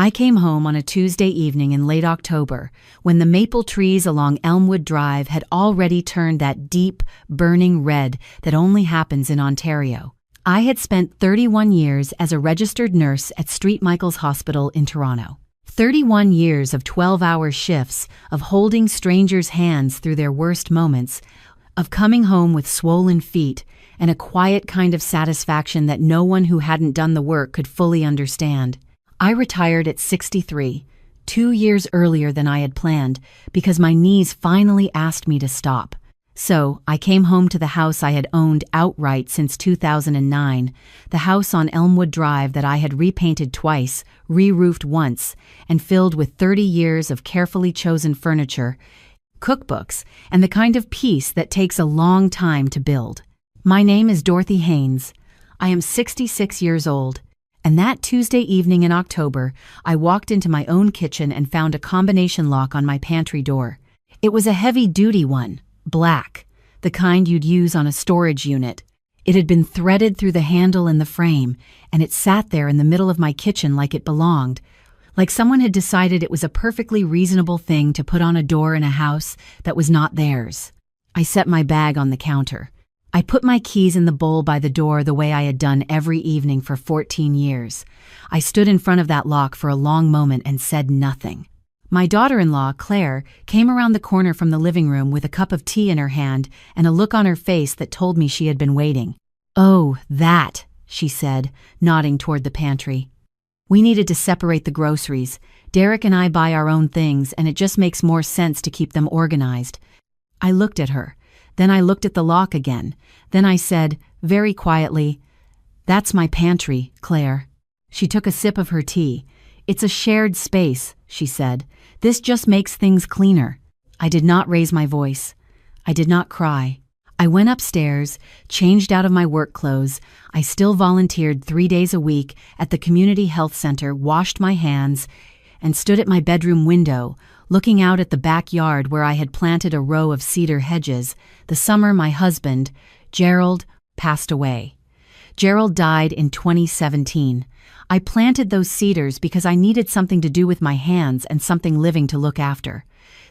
I came home on a Tuesday evening in late October, when the maple trees along Elmwood Drive had already turned that deep, burning red that only happens in Ontario. I had spent 31 years as a registered nurse at St. Michael's Hospital in Toronto. 31 years of 12-hour shifts, of holding strangers' hands through their worst moments, of coming home with swollen feet, and a quiet kind of satisfaction that no one who hadn't done the work could fully understand. I retired at 63, 2 years earlier than I had planned, because my knees finally asked me to stop. So, I came home to the house I had owned outright since 2009, the house on Elmwood Drive that I had repainted twice, re-roofed once, and filled with 30 years of carefully chosen furniture, cookbooks, and the kind of peace that takes a long time to build. My name is Dorothy Haynes. I am 66 years old. And that Tuesday evening in October, I walked into my own kitchen and found a combination lock on my pantry door. It was a heavy-duty one, black, the kind you'd use on a storage unit. It had been threaded through the handle and the frame, and it sat there in the middle of my kitchen like it belonged, like someone had decided it was a perfectly reasonable thing to put on a door in a house that was not theirs. I set my bag on the counter. I put my keys in the bowl by the door the way I had done every evening for 14 years. I stood in front of that lock for a long moment and said nothing. My daughter-in-law, Claire, came around the corner from the living room with a cup of tea in her hand and a look on her face that told me she had been waiting. "Oh, that," she said, nodding toward the pantry. "We needed to separate the groceries. Derek and I buy our own things, and it just makes more sense to keep them organized." I looked at her. Then I looked at the lock again. Then I said, very quietly, "That's my pantry, Claire." She took a sip of her tea. "It's a shared space," she said. "This just makes things cleaner." I did not raise my voice. I did not cry. I went upstairs, changed out of my work clothes. I still volunteered 3 days a week at the community health center, washed my hands, and stood at my bedroom window, looking out at the backyard where I had planted a row of cedar hedges, the summer my husband, Gerald, passed away. Gerald died in 2017. I planted those cedars because I needed something to do with my hands and something living to look after.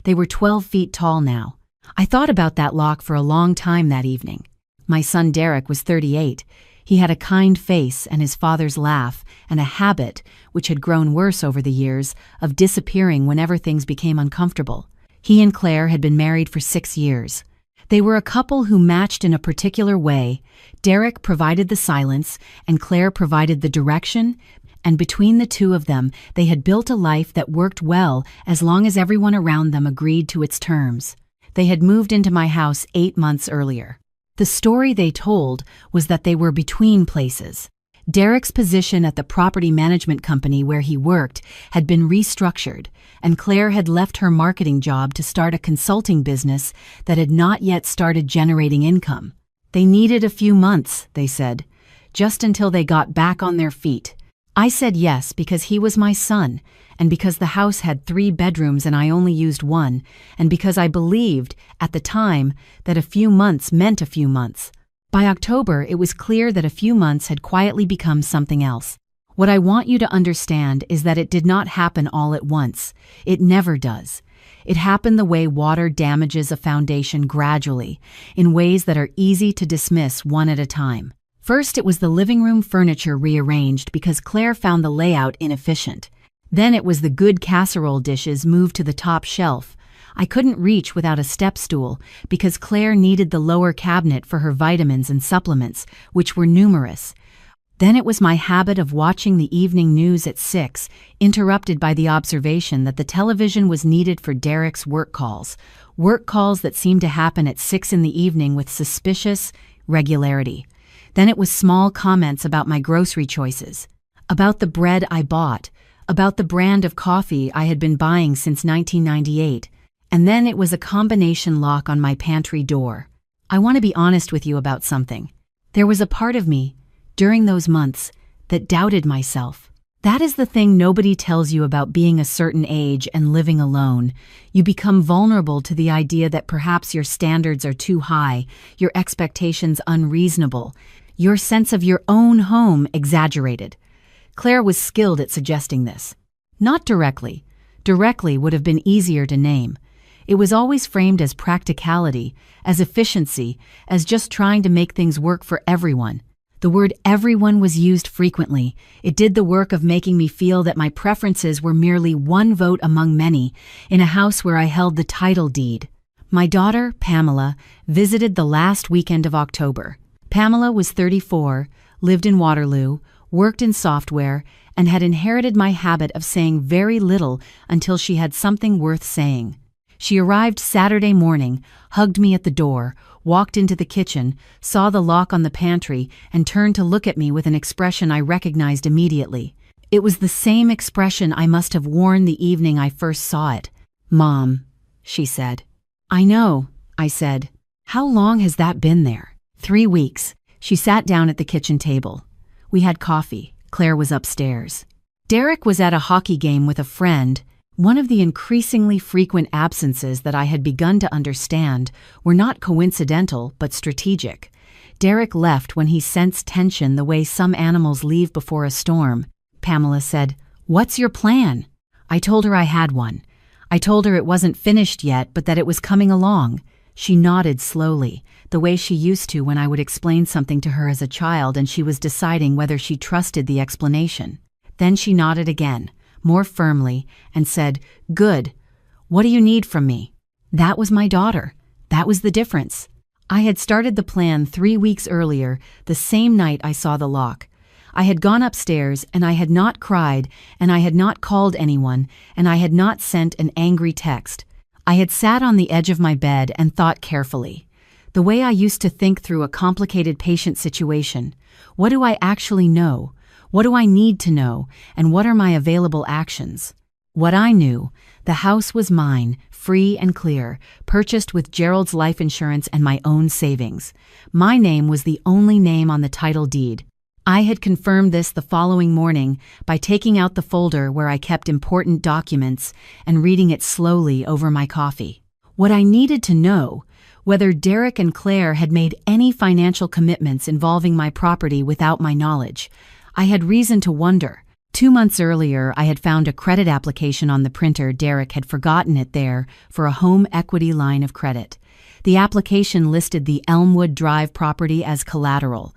They were 12 feet tall now. I thought about that lock for a long time that evening. My son Derek was 38. He had a kind face and his father's laugh, and a habit, which had grown worse over the years, of disappearing whenever things became uncomfortable. He and Claire had been married for 6 years. They were a couple who matched in a particular way. Derek provided the silence, and Claire provided the direction, and between the two of them, they had built a life that worked well as long as everyone around them agreed to its terms. They had moved into my house 8 months earlier. The story they told was that they were between places. Derek's position at the property management company where he worked had been restructured, and Claire had left her marketing job to start a consulting business that had not yet started generating income. They needed a few months, they said, just until they got back on their feet. I said yes because he was my son, and because the house had 3 bedrooms and I only used 1, and because I believed, at the time, that a few months meant a few months. By October, it was clear that a few months had quietly become something else. What I want you to understand is that it did not happen all at once. It never does. It happened the way water damages a foundation gradually, in ways that are easy to dismiss one at a time. First, it was the living room furniture rearranged because Claire found the layout inefficient. Then it was the good casserole dishes moved to the top shelf. I couldn't reach without a step stool because Claire needed the lower cabinet for her vitamins and supplements, which were numerous. Then it was my habit of watching the evening news at 6, interrupted by the observation that the television was needed for Derek's work calls that seemed to happen at 6 in the evening with suspicious regularity. Then it was small comments about my grocery choices, about the bread I bought, about the brand of coffee I had been buying since 1998, and then it was a combination lock on my pantry door. I want to be honest with you about something. There was a part of me, during those months, that doubted myself. That is the thing nobody tells you about being a certain age and living alone. You become vulnerable to the idea that perhaps your standards are too high, your expectations unreasonable, your sense of your own home exaggerated. Claire was skilled at suggesting this. Not directly. Directly would have been easier to name. It was always framed as practicality, as efficiency, as just trying to make things work for everyone. The word everyone was used frequently. It did the work of making me feel that my preferences were merely one vote among many, in a house where I held the title deed. My daughter, Pamela, visited the last weekend of October. Pamela was 34, lived in Waterloo, worked in software, and had inherited my habit of saying very little until she had something worth saying. She arrived Saturday morning, hugged me at the door, walked into the kitchen, saw the lock on the pantry, and turned to look at me with an expression I recognized immediately. It was the same expression I must have worn the evening I first saw it. "Mom," she said. "I know," I said. "How long has that been there?" 3 weeks. She sat down at the kitchen table. We had coffee. Claire was upstairs. Derek was at a hockey game with a friend. One of the increasingly frequent absences that I had begun to understand were not coincidental but strategic. Derek left when he sensed tension the way some animals leave before a storm. Pamela said, "What's your plan?" I told her I had one. I told her it wasn't finished yet, but that it was coming along. She nodded slowly, the way she used to when I would explain something to her as a child and she was deciding whether she trusted the explanation. Then she nodded again, more firmly, and said, "Good. What do you need from me?" That was my daughter. That was the difference. I had started the plan 3 weeks earlier, the same night I saw the lock. I had gone upstairs, and I had not cried, and I had not called anyone, and I had not sent an angry text. I had sat on the edge of my bed and thought carefully. The way I used to think through a complicated patient situation. What do I actually know? What do I need to know? And what are my available actions? What I knew, the house was mine, free and clear, purchased with Gerald's life insurance and my own savings. My name was the only name on the title deed. I had confirmed this the following morning by taking out the folder where I kept important documents and reading it slowly over my coffee. What I needed to know, whether Derek and Claire had made any financial commitments involving my property without my knowledge. I had reason to wonder. 2 months earlier, I had found a credit application on the printer. Derek had forgotten it there for a home equity line of credit. The application listed the Elmwood Drive property as collateral.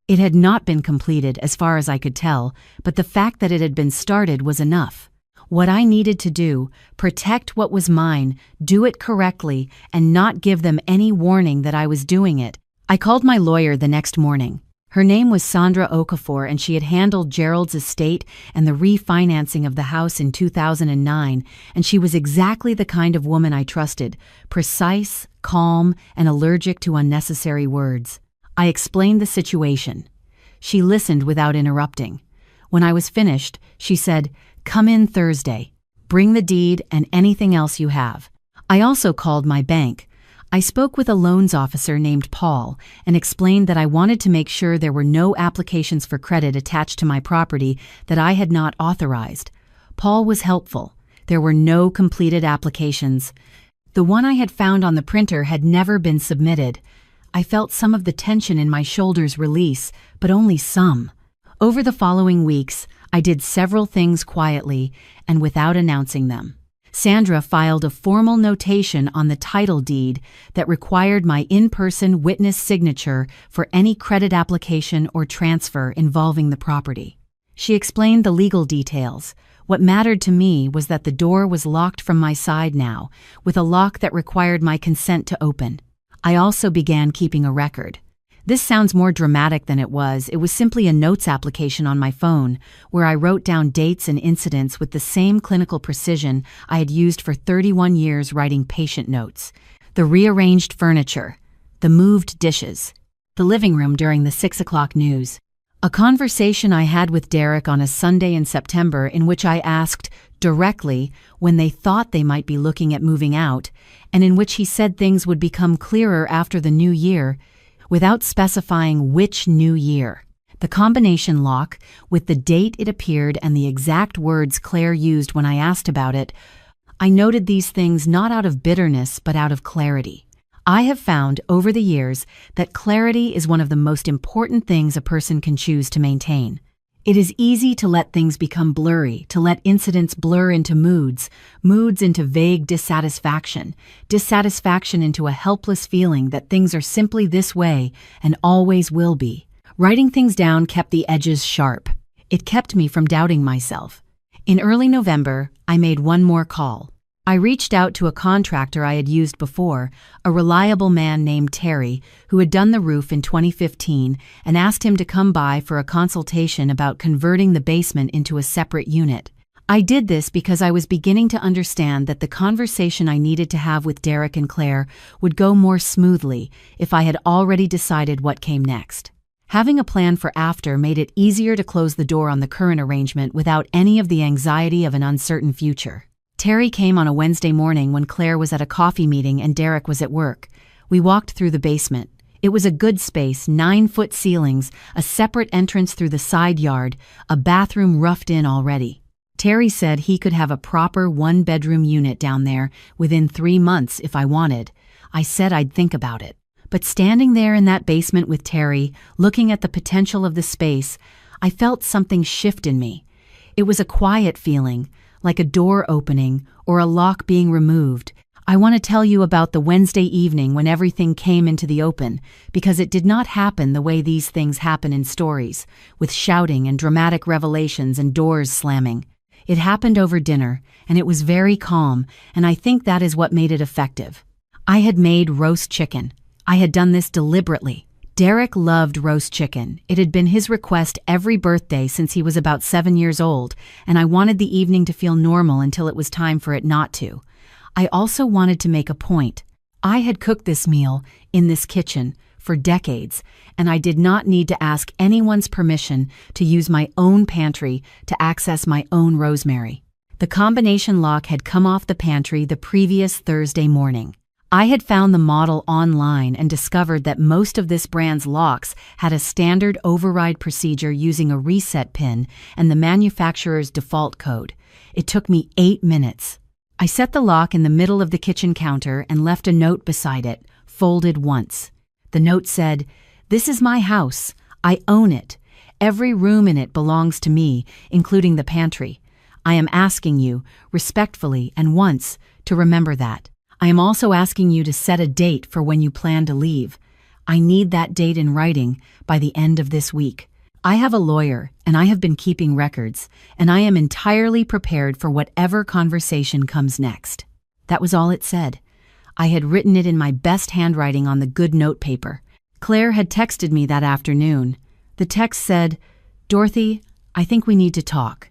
It had not been completed as far as I could tell, but the fact that it had been started was enough. What I needed to do, protect what was mine, do it correctly, and not give them any warning that I was doing it. I called my lawyer the next morning. Her name was Sandra Okafor, and she had handled Gerald's estate and the refinancing of the house in 2009, and she was exactly the kind of woman I trusted, precise, calm, and allergic to unnecessary words. I explained the situation. She listened without interrupting. When I was finished, she said, "Come in Thursday. Bring the deed and anything else you have." I also called my bank. I spoke with a loans officer named Paul and explained that I wanted to make sure there were no applications for credit attached to my property that I had not authorized. Paul was helpful. There were no completed applications. The one I had found on the printer had never been submitted. I felt some of the tension in my shoulders release, but only some. Over the following weeks, I did several things quietly and without announcing them. Sandra filed a formal notation on the title deed that required my in-person witness signature for any credit application or transfer involving the property. She explained the legal details. What mattered to me was that the door was locked from my side now, with a lock that required my consent to open. I also began keeping a record. This sounds more dramatic than it was. It was simply a notes application on my phone, where I wrote down dates and incidents with the same clinical precision I had used for 31 years writing patient notes. The rearranged furniture, the moved dishes, the living room during the 6 o'clock news. A conversation I had with Derek on a Sunday in September in which I asked directly when they thought they might be looking at moving out, and in which he said things would become clearer after the new year, without specifying which new year. The combination lock, with the date it appeared and the exact words Claire used when I asked about it, I noted these things not out of bitterness but out of clarity. I have found over the years that clarity is one of the most important things a person can choose to maintain. It is easy to let things become blurry, to let incidents blur into moods, moods into vague dissatisfaction, dissatisfaction into a helpless feeling that things are simply this way and always will be. Writing things down kept the edges sharp. It kept me from doubting myself. In early November, I made one more call. I reached out to a contractor I had used before, a reliable man named Terry, who had done the roof in 2015, and asked him to come by for a consultation about converting the basement into a separate unit. I did this because I was beginning to understand that the conversation I needed to have with Derek and Claire would go more smoothly if I had already decided what came next. Having a plan for after made it easier to close the door on the current arrangement without any of the anxiety of an uncertain future. Terry came on a Wednesday morning when Claire was at a coffee meeting and Derek was at work. We walked through the basement. It was a good space, 9-foot ceilings, a separate entrance through the side yard, a bathroom roughed in already. Terry said he could have a proper 1-bedroom unit down there within 3 months if I wanted. I said I'd think about it. But standing there in that basement with Terry, looking at the potential of the space, I felt something shift in me. It was a quiet feeling, like a door opening or a lock being removed. I want to tell you about the Wednesday evening when everything came into the open, because it did not happen the way these things happen in stories, with shouting and dramatic revelations and doors slamming. It happened over dinner, and it was very calm, and I think that is what made it effective. I had made roast chicken. I had done this deliberately. Derek loved roast chicken. It had been his request every birthday since he was about 7 years old, and I wanted the evening to feel normal until it was time for it not to. I also wanted to make a point. I had cooked this meal in this kitchen for decades, and I did not need to ask anyone's permission to use my own pantry to access my own rosemary. The combination lock had come off the pantry the previous Thursday morning. I had found the model online and discovered that most of this brand's locks had a standard override procedure using a reset pin and the manufacturer's default code. It took me 8 minutes. I set the lock in the middle of the kitchen counter and left a note beside it, folded once. The note said, "This is my house. I own it. Every room in it belongs to me, including the pantry. I am asking you, respectfully and once, to remember that. I am also asking you to set a date for when you plan to leave. I need that date in writing by the end of this week. I have a lawyer, and I have been keeping records, and I am entirely prepared for whatever conversation comes next." That was all it said. I had written it in my best handwriting on the good notepaper. Claire had texted me that afternoon. The text said, "Dorothy, I think we need to talk."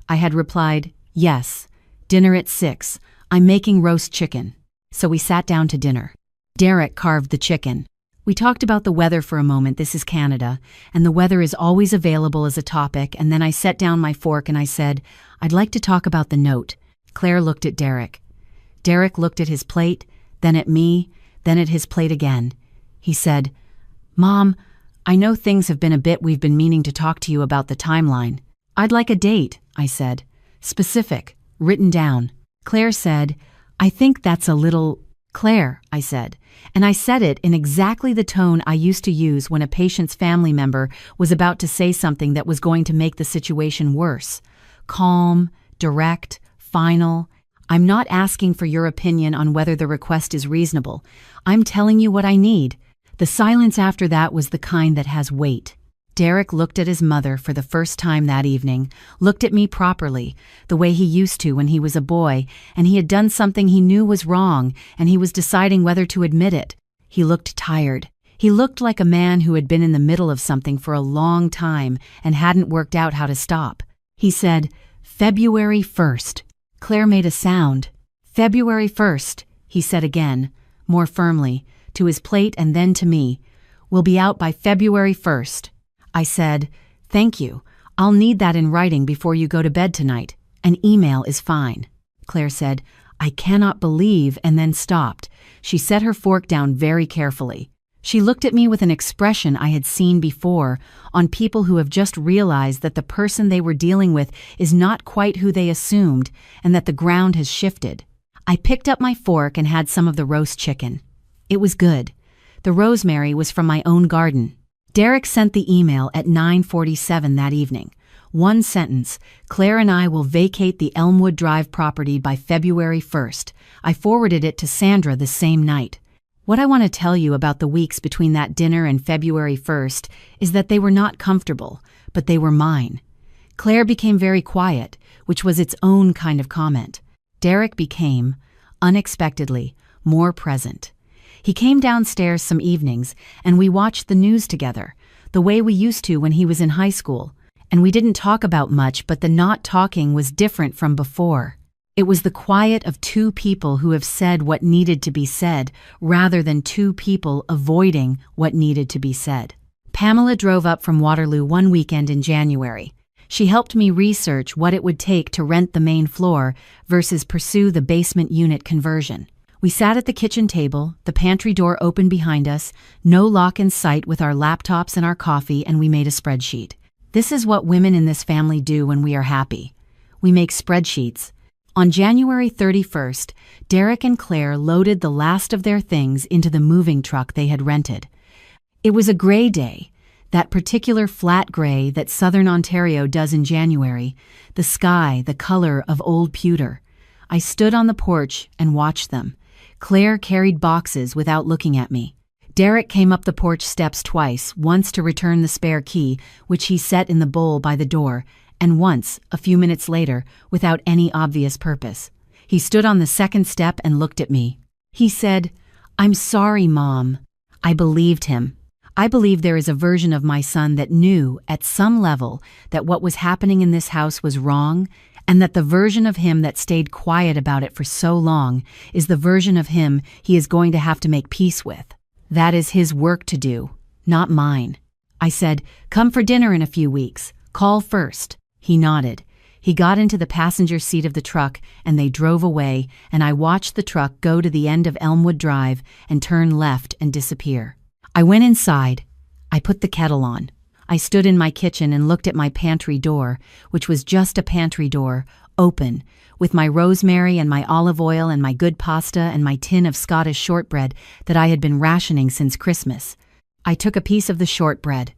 I had replied, "Yes, dinner at 6. I'm making roast chicken." So we sat down to dinner. Derek carved the chicken. We talked about the weather for a moment. This is Canada, and the weather is always available as a topic, and then I set down my fork and I said, "I'd like to talk about the note." Claire looked at Derek. Derek looked at his plate, then at me, then at his plate again. He said, "Mom, I know things have been a bit. We've been meaning to talk to you about the timeline." "I'd like a date," I said. "Specific, written down." Claire said, "I think that's a little—" "Claire," I said, and I said it in exactly the tone I used to use when a patient's family member was about to say something that was going to make the situation worse. Calm, direct, final. "I'm not asking for your opinion on whether the request is reasonable. I'm telling you what I need." The silence after that was the kind that has weight. Derek looked at his mother for the first time that evening, looked at me properly, the way he used to when he was a boy, and he had done something he knew was wrong, and he was deciding whether to admit it. He looked tired. He looked like a man who had been in the middle of something for a long time and hadn't worked out how to stop. He said, "February 1st. Claire made a sound. "February 1st, he said again, more firmly, to his plate and then to me. "We'll be out by February 1st. I said, "Thank you. I'll need that in writing before you go to bed tonight. An email is fine." Claire said, "I cannot believe," and then stopped. She set her fork down very carefully. She looked at me with an expression I had seen before on people who have just realized that the person they were dealing with is not quite who they assumed and that the ground has shifted. I picked up my fork and had some of the roast chicken. It was good. The rosemary was from my own garden. Derek sent the email at 9:47 that evening. One sentence: Claire and I will vacate the Elmwood Drive property by February 1st. I forwarded it to Sandra the same night. What I want to tell you about the weeks between that dinner and February 1st is that they were not comfortable, but they were mine. Claire became very quiet, which was its own kind of comment. Derek became, unexpectedly, more present. He came downstairs some evenings, and we watched the news together, the way we used to when he was in high school. And we didn't talk about much, but the not talking was different from before. It was the quiet of two people who have said what needed to be said, rather than two people avoiding what needed to be said. Pamela drove up from Waterloo one weekend in January. She helped me research what it would take to rent the main floor versus pursue the basement unit conversion. We sat at the kitchen table, the pantry door open behind us, no lock in sight, with our laptops and our coffee, and we made a spreadsheet. This is what women in this family do when we are happy. We make spreadsheets. On January 31st, Derek and Claire loaded the last of their things into the moving truck they had rented. It was a gray day, that particular flat gray that Southern Ontario does in January, the sky the color of old pewter. I stood on the porch and watched them. Claire carried boxes without looking at me. Derek came up the porch steps twice, once to return the spare key, which he set in the bowl by the door, and once, a few minutes later, without any obvious purpose. He stood on the second step and looked at me. He said, "I'm sorry, Mom." I believed him. I believe there is a version of my son that knew, at some level, that what was happening in this house was wrong, and that the version of him that stayed quiet about it for so long is the version of him he is going to have to make peace with. That is his work to do, not mine. I said, "Come for dinner in a few weeks. Call first." He nodded. He got into the passenger seat of the truck, and they drove away, and I watched the truck go to the end of Elmwood Drive and turn left and disappear. I went inside. I put the kettle on. I stood in my kitchen and looked at my pantry door, which was just a pantry door, open, with my rosemary and my olive oil and my good pasta and my tin of Scottish shortbread that I had been rationing since Christmas. I took a piece of the shortbread.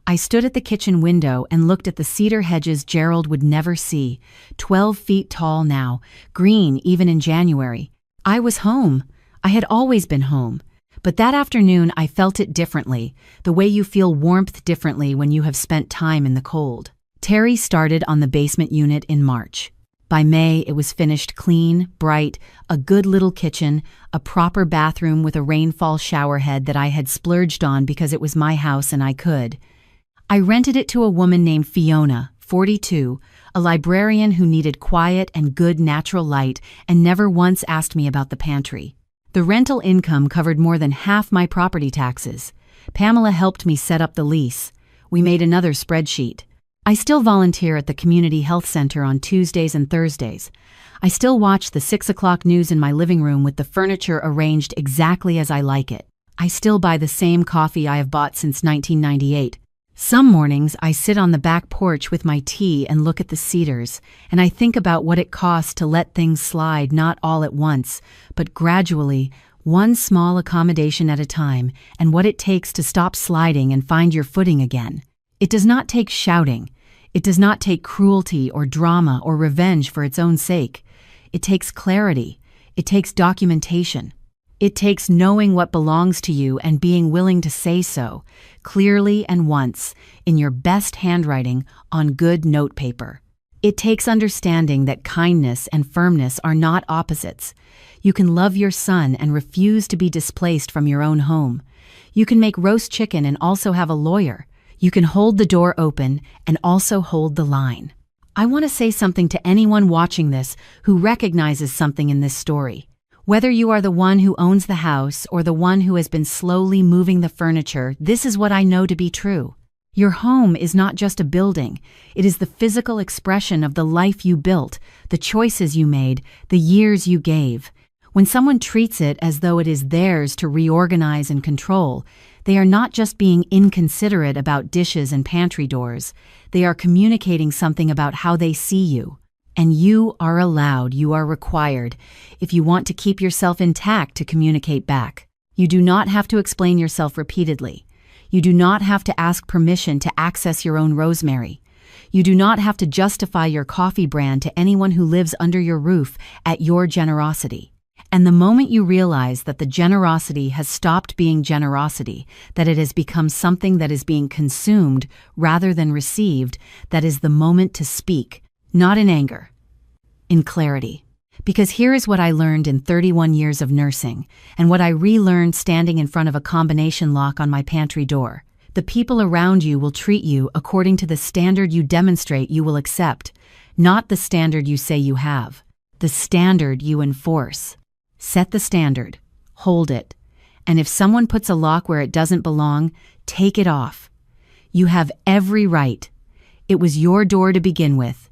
I stood at the kitchen window and looked at the cedar hedges Gerald would never see, 12 feet tall now, green even in January. I was home. I had always been home. But that afternoon I felt it differently, the way you feel warmth differently when you have spent time in the cold. Terry started on the basement unit in March. By May, it was finished clean, bright, a good little kitchen, a proper bathroom with a rainfall shower head that I had splurged on because it was my house and I could. I rented it to a woman named Fiona, 42, a librarian who needed quiet and good natural light and never once asked me about the pantry. The rental income covered more than half my property taxes. Pamela helped me set up the lease. We made another spreadsheet. I still volunteer at the community health center on Tuesdays and Thursdays. I still watch the 6 o'clock news in my living room with the furniture arranged exactly as I like it. I still buy the same coffee I have bought since 1998. Some mornings I sit on the back porch with my tea and look at the cedars, and I think about what it costs to let things slide not all at once, but gradually, one small accommodation at a time, and what it takes to stop sliding and find your footing again. It does not take shouting. It does not take cruelty or drama or revenge for its own sake. It takes clarity. It takes documentation. It takes knowing what belongs to you and being willing to say so, clearly and once, in your best handwriting on good notepaper. It takes understanding that kindness and firmness are not opposites. You can love your son and refuse to be displaced from your own home. You can make roast chicken and also have a lawyer. You can hold the door open and also hold the line. I want to say something to anyone watching this who recognizes something in this story. Whether you are the one who owns the house or the one who has been slowly moving the furniture, this is what I know to be true. Your home is not just a building. It is the physical expression of the life you built, the choices you made, the years you gave. When someone treats it as though it is theirs to reorganize and control, they are not just being inconsiderate about dishes and pantry doors. They are communicating something about how they see you. And you are allowed, you are required, if you want to keep yourself intact, to communicate back. You do not have to explain yourself repeatedly. You do not have to ask permission to access your own rosemary. You do not have to justify your coffee brand to anyone who lives under your roof at your generosity. And the moment you realize that the generosity has stopped being generosity, that it has become something that is being consumed rather than received, that is the moment to speak, not in anger, in clarity. Because here is what I learned in 31 years of nursing, and what I relearned standing in front of a combination lock on my pantry door. The people around you will treat you according to the standard you demonstrate you will accept, not the standard you say you have, the standard you enforce. Set the standard, hold it, and if someone puts a lock where it doesn't belong, take it off. You have every right. It was your door to begin with.